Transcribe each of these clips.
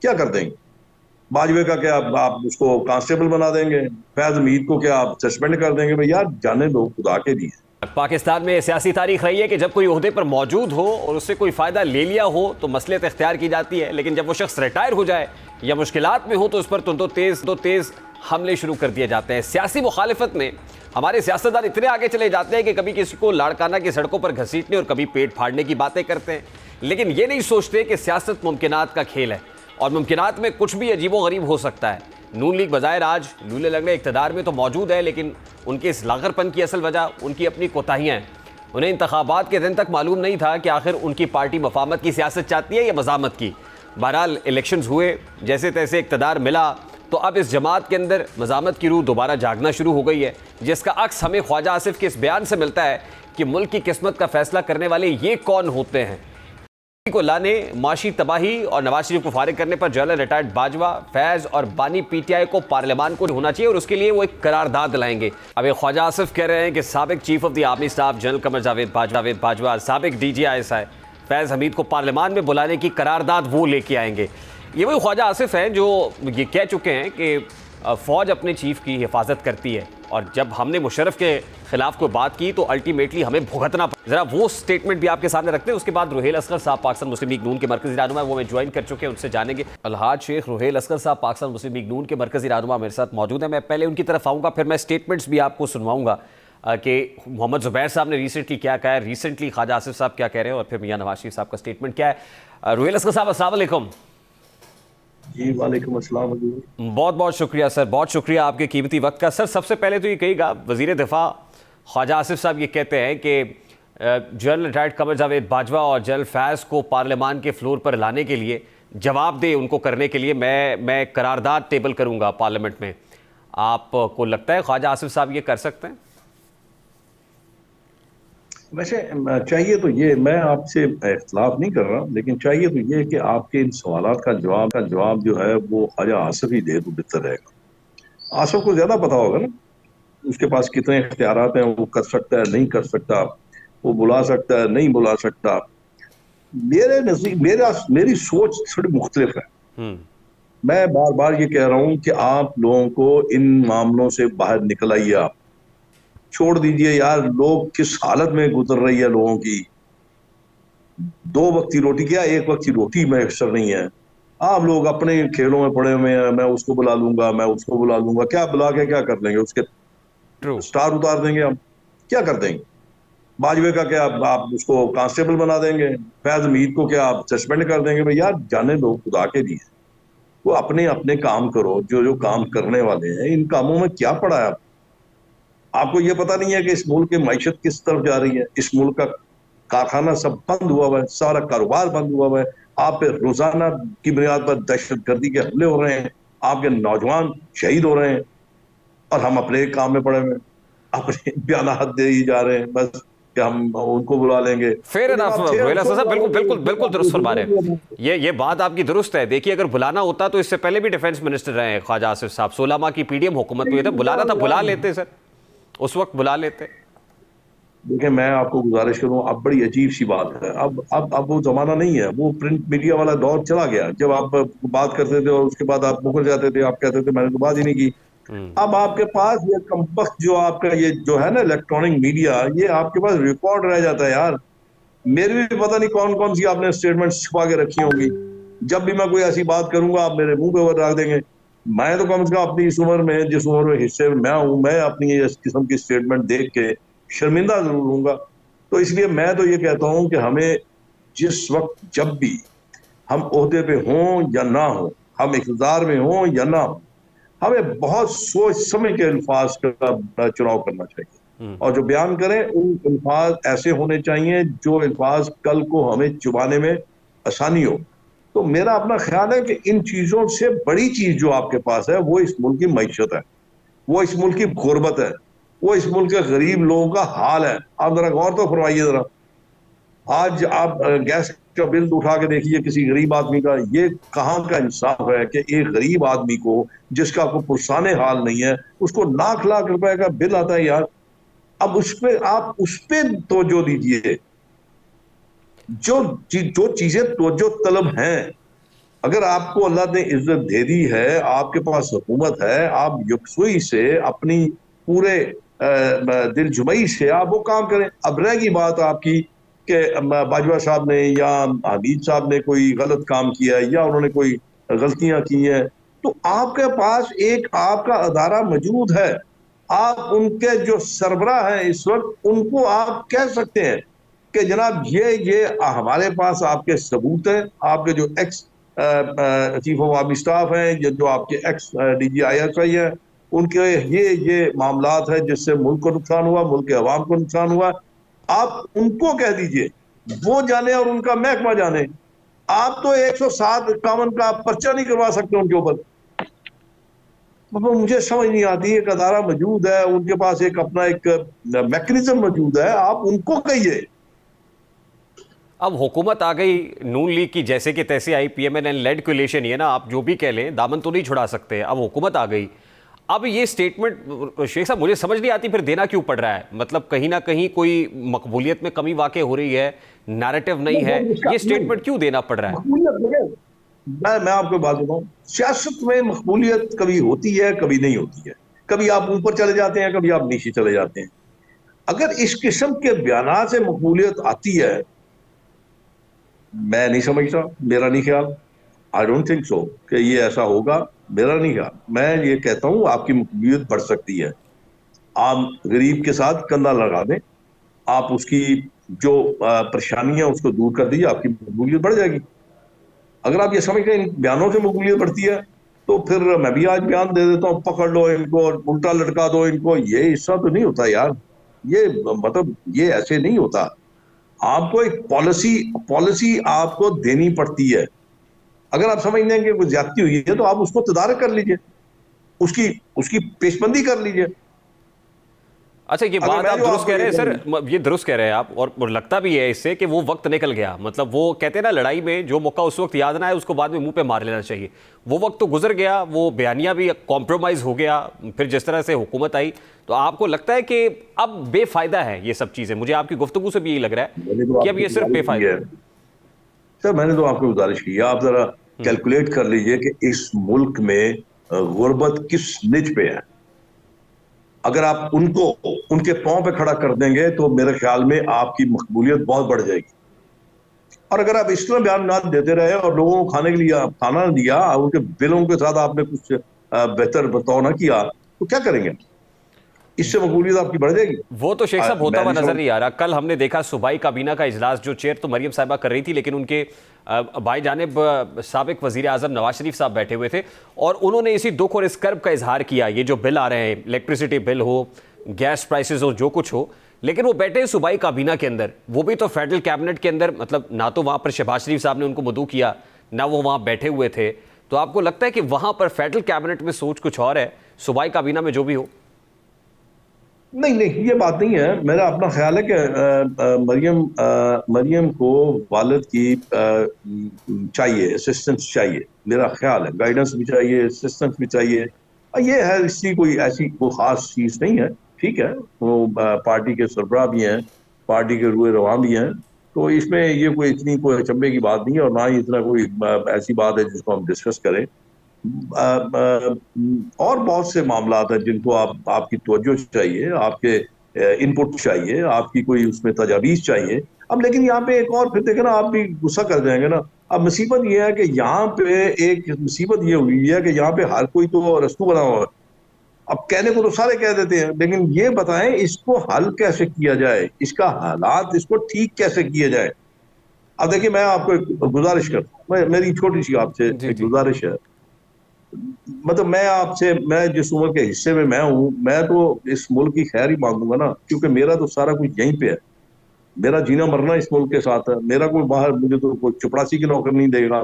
क्या कर देंगे? बाजवे का क्या आप उसको कांस्टेबल बना देंगे? फैज हमीद को क्या आप सस्पेंड कर देंगे? भैया जाने दो, खुदा के लिए। पाकिस्तान में सियासी तारीख रही है कि जब कोई ओहदे पर मौजूद हो और उससे कोई फ़ायदा ले लिया हो तो मसलियत इख्तियार की जाती है, लेकिन जब वो शख्स रिटायर हो जाए या मुश्किलात में हो तो उस पर तो तेज़ हमले शुरू कर दिए जाते हैं। सियासी मुखालिफत में हमारे सियासतदान इतने आगे चले जाते हैं कि कभी किसी को लाड़काना की सड़कों पर घसीटने और कभी पेट फाड़ने की बातें करते हैं, लेकिन ये नहीं सोचते कि सियासत मुमकिनात का खेल है और मुमकिनात में कुछ भी अजीबो गरीब हो सकता है। नून लीग बजाय आज लूले लगने इक़्तिदार में तो मौजूद है, लेकिन उनके इस लागरपन की असल वजह उनकी अपनी कोताहियाँ हैं। उन्हें इंतखाबात के दिन तक मालूम नहीं था कि आखिर उनकी पार्टी मफामत की सियासत चाहती है या मज़ामत की। बहरहाल इलेक्शंस हुए, जैसे तैसे इक़्तिदार मिला, तो अब इस जमात के अंदर मज़ामत की रूह दोबारा जागना शुरू हो गई है, जिसका अक्स हमें ख्वाजा आसिफ के इस बयान से मिलता है कि मुल्क की किस्मत का फैसला करने वाले ये कौन होते हैं। को लाने, माशी तबाही और नवाज शरीफ को फारिग करने पर जनरल रिटायर्ड बाजवा, फैज और बानी पीटीआई को पार्लियामान को होना चाहिए और उसके लिए वो एक करारदाद लाएंगे। अब ये ख्वाजा आसिफ कह रहे हैं कि साबिक chief of the army staff general Qamar Javed Bajwa, साबिक DGI फैज हमीद को पार्लियामान में बुलाने की करारदाद वो लेके आएंगे। ये वही ख्वाजा आसिफ हैं जो ये कह चुके हैं कि फ़ौज अपने चीफ की हिफाजत करती है और जब हमने मुशर्रफ के खिलाफ कोई बात की तो अल्टीमेटली हमें भुगतना पड़ा। जरा वो स्टेटमेंट भी आपके सामने रखते हैं। उसके बाद रुहेल असगर साहब पाकिस्तान मुस्लिम लीग नून के मरकजी रहनुमा, वो मैं ज्वाइन कर चुके हैं, उनसे जानेंगे। अलहाज शेख रुहेल असगर साहब पाकिस्तान मुस्लिम लीग नून के मरकजी रहनुमा मेरे साथ मौजूद है। मैं पहले उनकी तरफ आऊँगा, फिर मैं स्टेटमेंट्स भी आपको सुनवाऊँगा कि मोहम्मद ज़ुबैर साहब ने रिसेंटली क्या कहा है, रिसेंटली ख्वाजा आसिफ साहब क्या कह रहे हैं और फिर मियां नवाज शरीफ साहब का स्टेटमेंट क्या है। रुहेल असगर साहब अस्सलाम वालेकुम। जी वालेकुम अस्सलाम। बहुत बहुत शुक्रिया सर, बहुत शुक्रिया आपके कीमती वक्त का। सर सबसे पहले तो ये कहिएगा, वज़ीर दिफा ख्वाजा आसिफ साहब ये कहते हैं कि जनरल रिटायर्ड कमर जावेद बाजवा और जनरल फैज़ को पार्लियामान के फ्लोर पर लाने के लिए, जवाब दे उनको करने के लिए मैं करारदाद टेबल करूंगा पार्लियामेंट में। आपको लगता है ख्वाजा आसिफ साहब ये कर सकते हैं? वैसे चाहिए तो ये, मैं आपसे इख्तिलाफ नहीं कर रहा, लेकिन चाहिए तो ये कि आपके इन सवालात का जवाब जो है वो ख्वाजा आसिफ ही दे तो बेहतर रहेगा। आसिफ को ज्यादा पता होगा ना, उसके पास कितने इख्तियारात हैं, वो कर सकता है नहीं कर सकता, वो बुला सकता है नहीं बुला सकता। मेरे नजदीक मेरी सोच थोड़ी मुख्तलिफ है। हम्म। मैं बार बार ये कह रहा हूं कि आप लोगों को इन मामलों से बाहर निकल आइए। आप छोड़ दीजिए यार, लोग किस हालत में गुजर रही है लोगों की। दो वक्त की रोटी क्या, एक वक्त की रोटी में अक्सर नहीं है। आप लोग अपने खेलों में पड़े हुए हैं, मैं उसको बुला लूंगा, मैं उसको बुला लूंगा। क्या बुला के क्या कर लेंगे? उसके ट्रू। स्टार उतार देंगे हम? क्या कर देंगे? बाजवे का क्या आप उसको कांस्टेबल बना देंगे? फैज हमीद को क्या आप सस्पेंड कर देंगे? भैया जाने दो, खुदा के लिए। वो अपने अपने काम करो, जो जो काम करने वाले हैं। इन कामों में क्या पड़ा है? आपको ये पता नहीं है कि इस मुल्क की मैशत किस तरफ जा रही है? इस मुल्क का कारखाना सब बंद हुआ हुआ है, सारा कारोबार बंद हुआ हुआ है। आप पे रोजाना की बुनियाद पर दहशतगर्दी के हमले हो रहे हैं, आपके नौजवान शहीद हो रहे हैं, और हम अपने काम में पड़े हुए हैं, अपने बयान दे ही जा रहे हैं बस कि हम उनको बुला लेंगे। फेयर तो जब इनफ आप रोहेल असगर साहब, बिल्कुल बिल्कुल बिल्कुल दुरुस्त फरमा रहे हैं। 6 ये बात आपकी दुरुस्त है। देखिए अगर बुलाना होता तो इससे पहले भी डिफेंस मिनिस्टर रहे हैं ख्वाजा आसिफ साहब, 16 माह की PDM हुकूमत में थे, बुलाना था बुला लेते सर, उस वक्त बुला लेते। देखिए, मैं आपको गुजारिश करूं, अब बड़ी अजीब सी बात है। अब वो जमाना नहीं है, वो प्रिंट मीडिया वाला दौर चला गया, जब आप बात करते थे और उसके बाद आप मुकर जाते थे, आप कहते थे मैंने तो बात ही नहीं की। अब आपके पास ये कमबख्त जो आपका ये जो है ना इलेक्ट्रॉनिक मीडिया, ये आपके पास रिकॉर्ड रह जाता है यार। मेरी भी पता नहीं कौन कौन सी आपने स्टेटमेंट छुपा के रखी होंगी। जब भी मैं कोई ऐसी बात करूंगा, आप मेरे मुंह पे वो रख देंगे। मैं तो कम से कम अपनी इस उम्र में, जिस उम्र में हिस्से में मैं हूं, मैं अपनी इस किस्म की स्टेटमेंट देख के शर्मिंदा जरूर हूंगा। तो इसलिए मैं तो ये कहता हूं कि हमें जिस वक्त जब भी हम ओहदे पे हों या ना हो, हम इक़्तिदार में हों या ना हो, हमें बहुत सोच समझ के अल्फाज का चुनाव करना चाहिए। और जो बयान करें, उन अल्फाज ऐसे होने चाहिए जो अल्फाज कल को हमें चुबाने में आसानी हो। तो मेरा अपना ख्याल है कि इन चीजों से बड़ी चीज जो आपके पास है वो इस मुल्क की मैशत है, वो इस मुल्क की गुर्बत है, वो इस मुल्क के गरीब लोगों का हाल है। आप जरा गौर तो फरमाइए जरा। आज आप गैस का बिल उठा के देखिए किसी गरीब आदमी का, ये कहाँ का इंसाफ है कि एक गरीब आदमी को, जिसका कोई पुरसाने हाल नहीं है, उसको लाख लाख रुपए का बिल आता है यार। अब उस पे आप उस पे तवज्जो दीजिए। जो चीजें तवज्जो तलब हैं, अगर आपको अल्लाह ने इज्जत दे दी है, आपके पास हुकूमत है, आप यकसुई से अपनी पूरे दिलजुमई से आप वो काम करें। अब रहेगी बात आपकी कि बाजवा साहब ने या हमीद साहब ने कोई गलत काम किया है या उन्होंने कोई गलतियां की हैं, तो आपके पास एक आपका अदारा मौजूद है। आप उनके जो सरबराह हैं इस वक्त, उनको आप कह सकते हैं कि जनाब ये हमारे पास आपके सबूत हैं। आपके जो ex chief of army staff हैं, ये जो आपके एक्स DGISI हैं, उनके ये मामलात है जिससे मुल्क को नुकसान हुआ, मुल्क के अवाम को नुकसान हुआ। आप उनको कह दीजिए, वो जाने और उनका महकमा जाने। आप तो 107-51 का पर्चा नहीं करवा सकते उनके ऊपर। तो मुझे समझ नहीं आती, एक अदारा मौजूद है, उनके पास एक अपना एक मैकेनिज्म मौजूद है, आप उनको कहिए। अब हुकूमत आ गई नून लीग की, जैसे कि तैसे आई, PMNL लेड कोलिशन, ये ना आप जो भी कह लें, दामन तो नहीं छुड़ा सकते। अब हुकूमत आ गई, अब ये स्टेटमेंट शेख साहब मुझे समझ नहीं आती फिर देना क्यों पड़ रहा है। मतलब कहीं ना कहीं कोई मकबूलियत में कमी वाकई हो रही है, नैरेटिव नहीं है, ये स्टेटमेंट क्यों देना पड़ रहा है? मैं आपको बात बताऊं, सियासत में मकबूलियत कभी होती है, कभी नहीं होती है। कभी आप ऊपर चले जाते हैं, कभी आप नीचे चले जाते हैं। अगर इस किस्म के बयान से मकबूलियत आती है, मैं नहीं समझता, मेरा नहीं ख्याल। आई डोंट थिंक सो कि ये ऐसा होगा, मेरा नहीं ख्याल। मैं ये कहता हूं आपकी मकबूलियत बढ़ सकती है। आप गरीब के साथ कंधा लगा दें, आप उसकी जो परेशानी है उसको दूर कर दीजिए, आपकी मकबूलियत बढ़ जाएगी। अगर आप ये समझते हैं इन बयानों से मकबूलियत बढ़ती है, तो फिर मैं भी आज बयान दे देता हूँ, पकड़ लो इनको, उल्टा लटका दो इनको। ये हिस्सा तो नहीं होता यार, ये मतलब ये ऐसे नहीं होता। आपको एक पॉलिसी पॉलिसी आपको देनी पड़ती है। अगर आप समझते हैं कि कोई ज्यादती हुई है, तो आप उसको तदारक कर लीजिए, उसकी उसकी पेशबंदी कर लीजिए। अच्छा, ये अगर बात मैं आप जो दुरुस्त आपको कह रहे ये हैं सर, ये दुरुस्त कह रहे हैं आप, और लगता भी है इससे कि वो वक्त निकल गया। मतलब वो कहते हैं ना, लड़ाई में जो मौका उस वक्त याद ना है उसको बाद में मुंह पे मार लेना चाहिए। वो वक्त तो गुजर गया, वो बयानिया भी कॉम्प्रोमाइज हो गया, फिर जिस तरह से हुकूमत आई। तो आपको लगता है कि अब बेफायदा है ये सब चीजें? मुझे आपकी गुफ्तगू से भी यही लग रहा मैंने है तो कि अब आपको ये सिर्फ गुजारिश की बेफायदा। है सर, मैंने तो आपको गुजारिश की है, आप जरा कैलकुलेट कर लीजिए कि इस मुल्क में गुर्बत किस निच पे है। अगर आप उनको उनके पांव पे खड़ा कर देंगे, तो मेरे ख्याल में आपकी मकबूलियत बहुत बढ़ जाएगी। और अगर आप इस तरह बयान ना देते रहे और लोगों को खाने के लिए खाना ना दिया, उनके बिलों के साथ आपने कुछ बेहतर बर्ताव ना किया, तो क्या करेंगे? इससे मकबूलियत आपकी बढ़ जाएगी। वो तो शेख साहब होता मैं हुआ नहीं नजर समझ। नहीं आ रहा। कल हमने देखा सूबाई काबीना का इजलास, जो चेयर तो मरियम साहिबा कर रही थी, लेकिन उनके बाई जानिब साबिक वजीर आजम नवाज शरीफ साहब बैठे हुए थे, और उन्होंने इसी दुख और इस कर्ब का इजहार किया। ये जो बिल आ रहे हैं, इलेक्ट्रिसिटी बिल हो, गैस प्राइसेस हो, जो कुछ हो, लेकिन वो बैठे सूबाई काबीना के अंदर, वो भी तो फेडरल कैबिनेट के अंदर। मतलब ना तो वहां पर शहबाज शरीफ साहब ने उनको मदऊ किया, ना वो वहां बैठे हुए थे। तो आपको लगता है कि वहां पर फेडरल कैबिनेट में सोच कुछ और है, सूबाई काबीना में जो भी हो? नहीं नहीं, ये बात नहीं है। मेरा अपना ख्याल है कि मरियम को वालिद की चाहिए, असिस्टेंस चाहिए। मेरा ख्याल है गाइडेंस भी चाहिए, असिस्टेंस भी चाहिए। ये है, इसकी कोई ऐसी कोई खास चीज नहीं है। ठीक है, वो पार्टी के सरबराह भी हैं, पार्टी के रुए रवां भी हैं, तो इसमें ये कोई इतनी कोई अचंभे की बात नहीं है, और ना ही इतना कोई ऐसी बात है जिसको हम डिस्कस करें। और बहुत से मामला हैं जिनको आपकी तवज्जो चाहिए, आपके इनपुट चाहिए, आपकी कोई उसमें तजावीज चाहिए। अब लेकिन यहाँ पे एक और फिर देखे ना, आप भी गुस्सा कर जाएंगे ना। अब मुसीबत ये है कि यहाँ पे एक मुसीबत ये हुई है कि यहाँ पे हर कोई तो रस्तू बना हुआ है। अब कहने को तो सारे कह देते हैं, लेकिन ये बताएं इसको हल कैसे किया जाए, इसका हालात इसको ठीक कैसे किया जाए। अब देखिए, मैं आपको एक गुजारिश करता हूँ, मेरी छोटी सी आपसे जी एक जी। गुजारिश है। मतलब मैं आपसे, मैं जिस उम्र के हिस्से में मैं हूं, मैं तो इस मुल्क की खैर ही मांगूंगा ना, क्योंकि मेरा तो सारा कुछ यहीं पे है। मेरा जीना मरना इस मुल्क के साथ है। मेरा कोई बाहर, मुझे तो कोई चपरासी की नौकर नहीं देगा,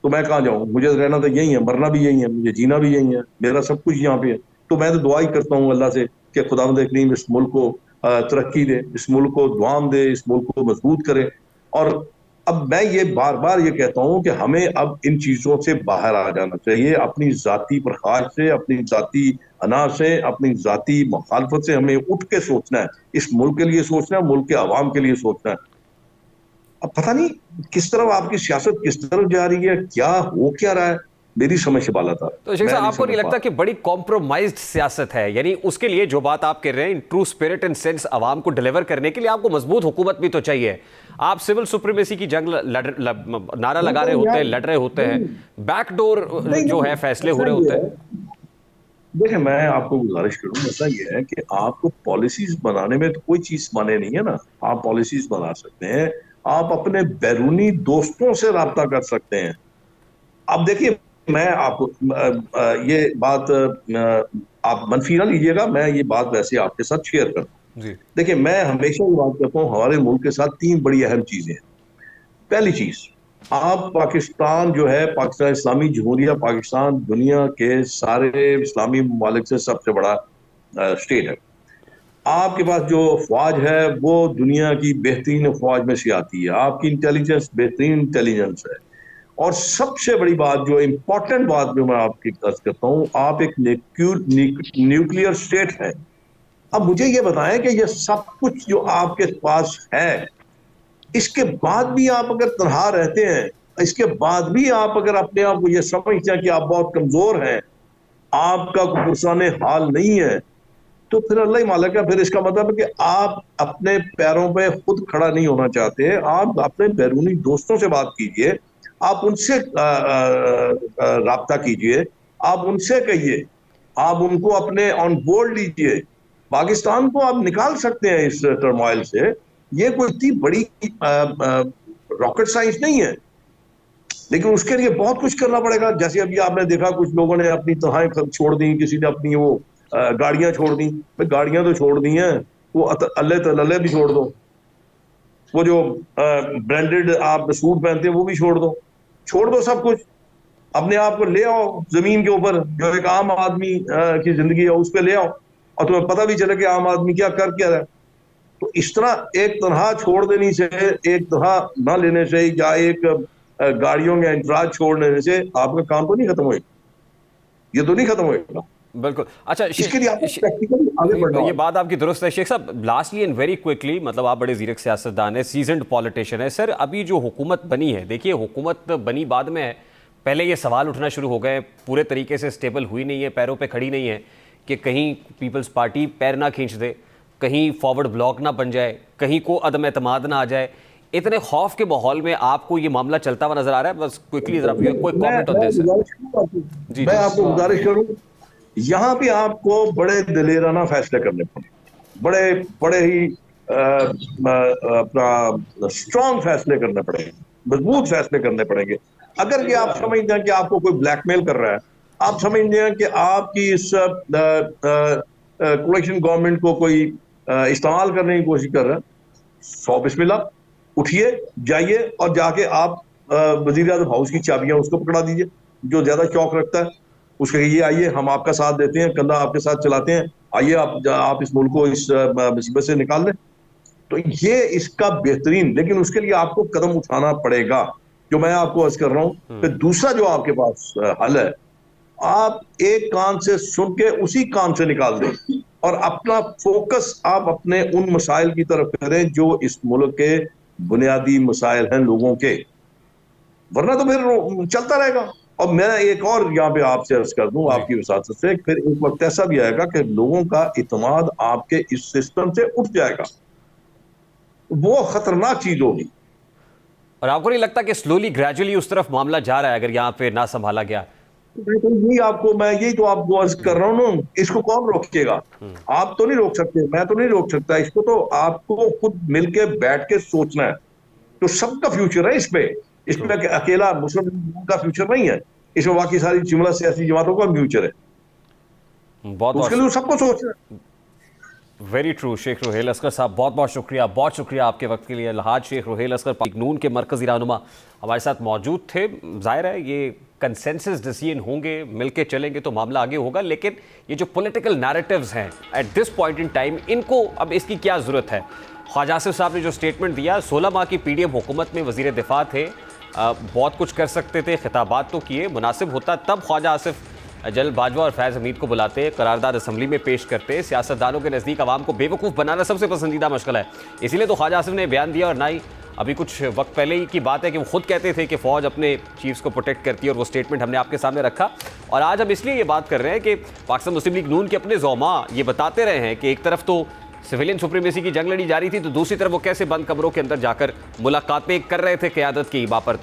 तो मैं कहाँ जाऊं? मुझे रहना तो यही है, मरना भी यही है, मुझे जीना भी यही है, मेरा सब कुछ यहाँ पे है। तो मैं तो दुआ ही करता हूँ अल्लाह से कि खुदावंद करीम इस मुल्क को तरक्की दे, इस मुल्क को दुआम दे, इस मुल्क को मजबूत करे। और अब मैं ये बार बार ये कहता हूं कि हमें अब इन चीजों से बाहर आ जाना चाहिए, अपनी जाती प्रखार से, अपनी जाती अना से, अपनी जाती मुखालफत से हमें उठ के सोचना है। इस मुल्क के लिए सोचना है, मुल्क के आवाम के लिए सोचना है। अब पता नहीं किस तरफ आपकी सियासत किस तरफ जा रही है, क्या हो क्या रहा है, मेरी समझ से बाला था। तो शेख मैं साहब, नहीं आपको नहीं समझ पा लगता कि बड़ी कॉम्प्रोमाइज्ड सियासत है? यानी उसके लिए जो बात आप कह रहे हैं, in true spirit and sense आवाम को डिलीवर करने के लिए आपको मजबूत हुकूमत भी तो चाहिए। आप सिविल सुप्रीमेसी की जंग नारा नहीं लगा रहे नहीं होते यार, हैं, लड़ रहे होते हैं, नहीं बैकडोर नहीं जो नहीं, है फैसले हो ऐसा रहे ये होते है, हैं। देखिए मैं आपको गुजारिश करूं, ऐसा ये है कि आपको पॉलिसीज बनाने में तो कोई चीज माने नहीं है ना। आप पॉलिसीज बना सकते हैं, आप अपने बैरूनी दोस्तों से राब्ता कर सकते हैं। अब देखिए, मैं आपको ये बात आप मनफी ना लीजिएगा, मैं ये बात वैसे आपके साथ शेयर करता हूँ। जी देखिए मैं हमेशा ये बात करता हूँ, हमारे मुल्क के साथ तीन बड़ी अहम चीजें हैं। पहली चीज, आप पाकिस्तान जो है, पाकिस्तान इस्लामी जमहूरिया पाकिस्तान दुनिया के सारे इस्लामी ममालिक से सबसे बड़ा स्टेट है। आपके पास जो फौज है वो दुनिया की बेहतरीन फौज में से आती है, आपकी इंटेलिजेंस बेहतरीन इंटेलिजेंस है। और सबसे बड़ी बात, जो इंपॉर्टेंट बात जो मैं आपकी अर्ज करता हूँ, आप एक न्यूक्लियर स्टेट है। अब मुझे ये बताएं कि ये सब कुछ जो आपके पास है, इसके बाद भी आप अगर तनहा रहते हैं, इसके बाद भी आप अगर अपने आप को ये समझते हैं कि आप बहुत कमजोर हैं, आपका कोई पुरसाने हाल नहीं है, तो फिर अल्लाह ही मालिक है। फिर इसका मतलब है कि आप अपने पैरों पे खुद खड़ा नहीं होना चाहते। आप अपने बैरूनी दोस्तों से बात कीजिए, आप उनसे राब्ता कीजिए, आप उनसे कहिए, आप उनको अपने ऑन बोर्ड लीजिए। पाकिस्तान को आप निकाल सकते हैं इस टर्मोइल से। ये कोई इतनी बड़ी रॉकेट साइंस नहीं है, लेकिन उसके लिए बहुत कुछ करना पड़ेगा। जैसे अभी आपने देखा, कुछ लोगों ने अपनी तनख्वाहें छोड़ दी, किसी ने अपनी वो गाड़ियां छोड़ दी। भाई गाड़ियां तो छोड़ दी हैं, वो अल्ले तल्ले भी छोड़ दो, वो जो ब्रांडेड आप सूट पहनते हैं वो भी छोड़ दो सब कुछ। अपने आप को ले आओ जमीन के ऊपर, जो एक आम आदमी की जिंदगी है उस पर ले आओ, और तुम्हें पता भी चले कि आम आदमी क्या रहा है। तो इस तरह एक तनहा छोड़ देने से, एक तनहा ना लेने से, या एक गाड़ियों के इंतराज छोड़ देने से आपका काम तो नहीं खत्म होएगा, ये तो नहीं खत्म होएगा। बिल्कुल। अच्छा इसके लिए आपको प्रैक्टिकली आगे बढ़ना ये होगा। बात आपकी दुरुस्त है शेख साहब। लास्टली एंड वेरी क्विकली, मतलब आप बड़े जीरक सियासतदान है, सीजन्ड पॉलिटिशियन है सर, अभी जो हुकूमत बनी है, देखिए हुकूमत बनी बाद में है, पहले ये सवाल उठना शुरू हो गए, पूरे तरीके से स्टेबल हुई नहीं है, पैरों पे खड़ी नहीं है, कि कहीं पीपल्स पार्टी पैर ना खींच दे, कहीं फॉरवर्ड ब्लॉक ना बन जाए, कहीं को अदम एतमाद ना आ जाए। इतने खौफ के माहौल में आपको ये मामला चलता हुआ नजर आ रहा है? बस क्विकली जरा कोई कमेंट ऑन दिस सर। जी मैं जी आपको गुजारिश करूं, यहाँ पे आपको बड़े दलेराना फैसले करने पड़ेंगे, बड़े बड़े ही अपना स्ट्रांग फैसले करने पड़ेंगे, मजबूत फैसले करने पड़ेंगे। अगर कि आप समझते हैं कि आपको कोई ब्लैकमेल कर रहा है, आप समझते हैं कि आपकी इस कोalition गवर्नमेंट को कोई इस्तेमाल करने की कोशिश कर रहा है, सौ बिस्मिल्लाह, उठिए, जाइए और जाके आप वजीर आजम हाउस की चाबियां उसको पकड़ा दीजिए, जो ज्यादा शौक रखता है। उसके ये आइए, हम आपका साथ देते हैं, कंधा आपके साथ चलाते हैं, आइए आप इस मुल्क को इस मुसीबत से निकाल लें। तो ये इसका बेहतरीन, लेकिन उसके लिए आपको कदम उठाना पड़ेगा, जो मैं आपको अर्ज कर रहा हूं। फिर दूसरा जो आपके पास हल है, आप एक कान से सुन के उसी कान से निकाल दें, और अपना फोकस आप अपने उन मसाइल की तरफ करें जो इस मुल्क के बुनियादी मसाइल हैं लोगों के, वरना तो फिर चलता रहेगा। और मैं एक और यहाँ पे आपसे अर्ज कर दूं, जी। आपकी विसासत से, फिर एक वक्त ऐसा भी आएगा कि लोगों का इत्मीनान आपके इस सिस्टम से उठ जाएगा, वो खतरनाक चीज होगी। और आपको नहीं लगता कि स्लोली ग्रेजुअली उस तरफ मामला जा रहा है, अगर यहाँ पे ना संभाला गया? मैं यही तो आपको अर्ज कर रहा हूँ ना, इसको कौन रोकेगा? आप तो नहीं रोक सकते, मैं तो नहीं रोक सकता इसको, तो आपको खुद मिलके बैठ के सोचना है। तो सबका फ्यूचर है इसमें अकेला मुस्लिम लीग का फ्यूचर नहीं है, इसमें बाकी सारी जुमला सियासी जमातों का फ्यूचर है। बहुत तो उसके बहुत लिए सबको सोचना है। वेरी ट्रू शेख रुहेल असगर साहब, बहुत बहुत शुक्रिया आपके वक्त के लिए। अलहाज शेख रुहेल असगर नून के मरकजी रहनुमा हमारे साथ मौजूद थे। जाहिर है ये कंसेंसस डिसीजन होंगे, मिलके चलेंगे तो मामला आगे होगा, लेकिन ये जो पॉलिटिकल नैरेटिव्स हैं at this point in time, इनको अब इसकी क्या ज़रूरत है? ख्वाजा आसिफ साहब ने जो स्टेटमेंट दिया, 16 माह की पीडीएम हुकूमत में वजीर दिफा थे, बहुत कुछ कर सकते थे, खिताबात तो किए, मुनासिब होता तब ख्वाजा आसिफ जल बाजवा और फैज़ हमीद को बुलाते, करारदाद असम्बली में पेश करते। सियासतदानों के नज़दीक आवाम को बेवकूफ़ बनाना सबसे पसंदीदा मशगला है, इसीलिए तो ख्वाजा आसिफ ने बयान दिया और ना ही अभी कुछ वक्त पहले ही की बात है कि वो खुद कहते थे कि फ़ौज अपने चीफ्स को प्रोटेक्ट करती है, और वो स्टेटमेंट हमने आपके सामने रखा। और आज हम इसलिए ये बात कर रहे हैं कि पाकिस्तान मुस्लिम लीग नून के अपने ज़ौमा ये बताते रहे हैं कि एक तरफ तो सिविलियन सुप्रीमेसी की जंग लड़ी जा रही थी, तो दूसरी तरफ वो कैसे बंद कमरों के अंदर जाकर मुलाकातें कर रहे थे क़यादत की बापर।